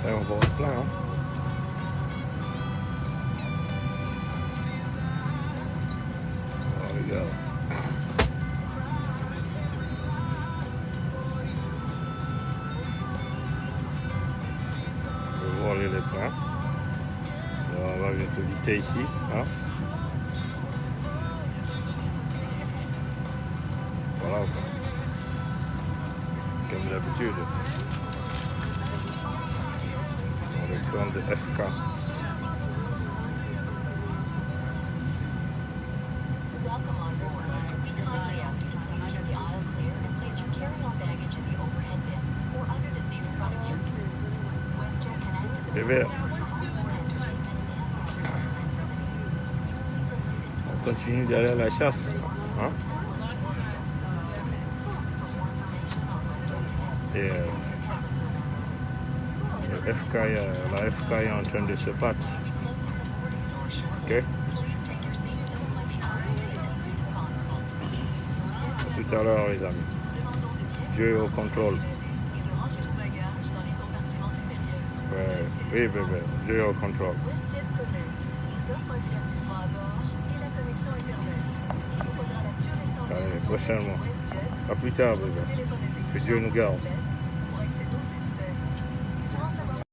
Et on va plein. Hein. Oh, regarde. On va voir les pleins. On va bientôt éviter ici. Hein. Voilà. Comme d'habitude. Dans le plan de FK. Bébé. On continue d'aller à la chasse. Hein? Et la FK est en train de se battre. Ok? Tout à l'heure, les amis. Dieu est au contrôle. Ouais, oui, bébé, Dieu est au contrôle. Allez, prochainement. À plus tard, bébé. Que Dieu nous garde.